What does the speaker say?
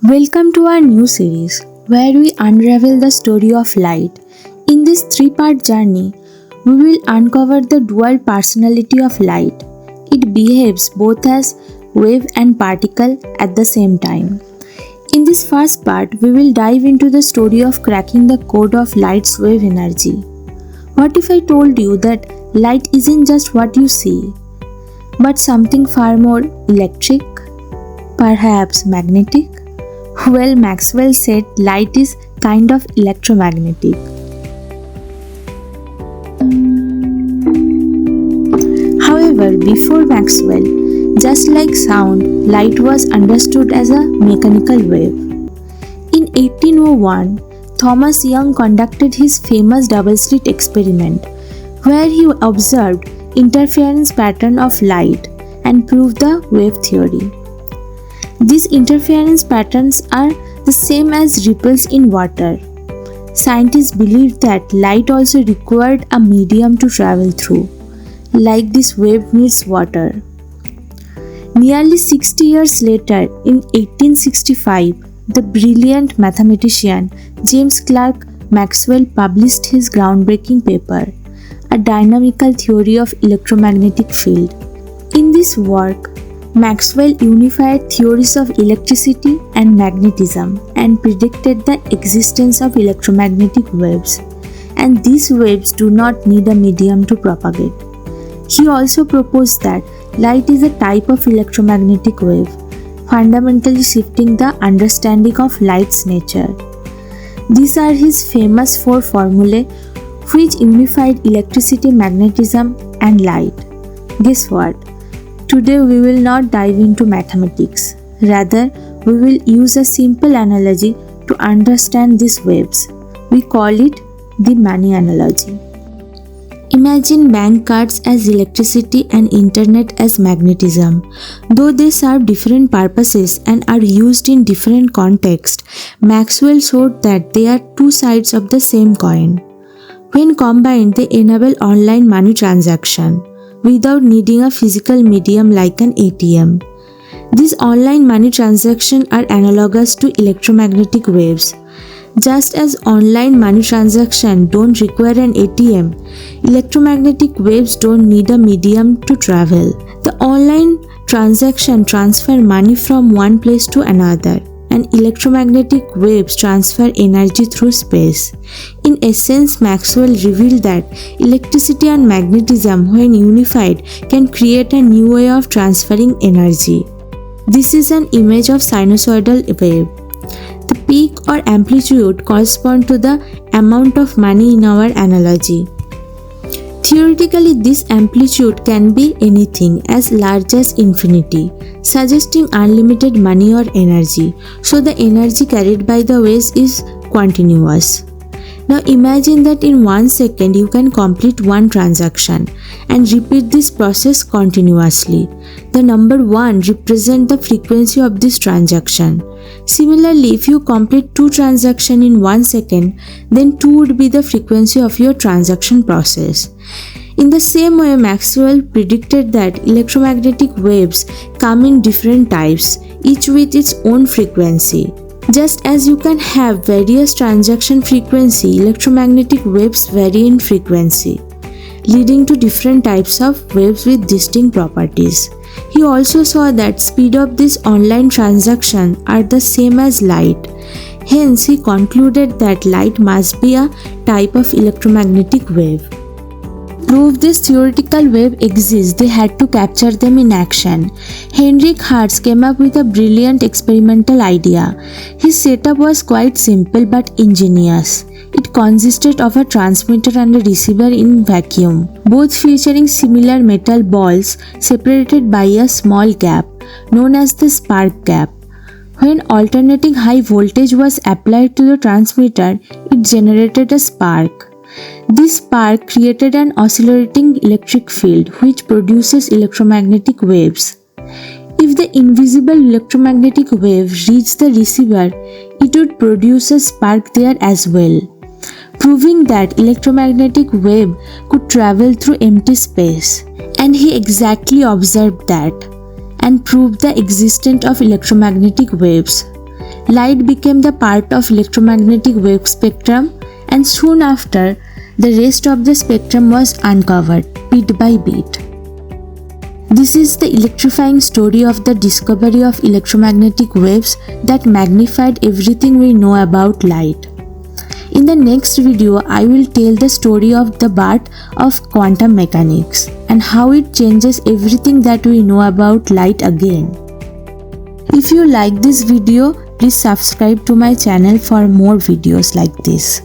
Welcome to our new series where we unravel the story of light. In this three-part journey, we will uncover the dual personality of light. It behaves both as wave and particle at the same time. In this first part, we will dive into the story of cracking the code of light's wave energy. What if I told you that light isn't just what you see, but something far more electric, perhaps magnetic? Well, Maxwell said light is kind of electromagnetic. However, before Maxwell, just like sound, light was understood as a mechanical wave. In 1801, Thomas Young conducted his famous double-slit experiment, where he observed interference pattern of light and proved the wave theory. These interference patterns are the same as ripples in water. Scientists believed that light also required a medium to travel through, like this wave needs water. Nearly 60 years later, in 1865, the brilliant mathematician James Clerk Maxwell published his groundbreaking paper, A Dynamical Theory of Electromagnetic Field. In this work, Maxwell unified theories of electricity and magnetism and predicted the existence of electromagnetic waves, and these waves do not need a medium to propagate. He also proposed that light is a type of electromagnetic wave, fundamentally shifting the understanding of light's nature. These are his famous four formulae which unified electricity, magnetism, and light. Guess what? Today we will not dive into mathematics. Rather, we will use a simple analogy to understand these waves. We call it the money analogy. Imagine bank cards as electricity and internet as magnetism. Though they serve different purposes and are used in different contexts, Maxwell showed that they are two sides of the same coin. When combined, they enable online money transaction without needing a physical medium like an ATM. These online money transactions are analogous to electromagnetic waves. Just as online money transactions don't require an ATM, electromagnetic waves don't need a medium to travel. The online transaction transfer money from one place to another, and electromagnetic waves transfer energy through space. In essence, Maxwell revealed that electricity and magnetism, when unified, can create a new way of transferring energy. This is an image of sinusoidal wave. The peak or amplitude corresponds to the amount of money in our analogy. Theoretically, this amplitude can be anything as large as infinity, suggesting unlimited money or energy, so the energy carried by the waves is continuous. Now imagine that in 1 second you can complete one transaction and repeat this process continuously. The number 1 represents the frequency of this transaction. Similarly, if you complete 2 transactions in 1 second, then 2 would be the frequency of your transaction process. In the same way, Maxwell predicted that electromagnetic waves come in different types, each with its own frequency. Just as you can have various transaction frequency, electromagnetic waves vary in frequency, leading to different types of waves with distinct properties. He also saw that speed of these online transactions are the same as light. Hence, he concluded that light must be a type of electromagnetic wave. To prove this theoretical wave exists, they had to capture them in action. Heinrich Hertz came up with a brilliant experimental idea. His setup was quite simple but ingenious. It consisted of a transmitter and a receiver in vacuum, both featuring similar metal balls separated by a small gap, known as the spark gap. When alternating high voltage was applied to the transmitter, it generated a spark. This spark created an oscillating electric field which produces electromagnetic waves. If the invisible electromagnetic wave reached the receiver, it would produce a spark there as well, proving that electromagnetic wave could travel through empty space. And he exactly observed that and proved the existence of electromagnetic waves. light became the part of electromagnetic wave spectrum, and soon after, the rest of the spectrum was uncovered bit by bit. This is the electrifying story of the discovery of electromagnetic waves that magnified everything we know about light. In the next video, I will tell the story of the birth of quantum mechanics and how it changes everything that we know about light again. If you like this video, please subscribe to my channel for more videos like this.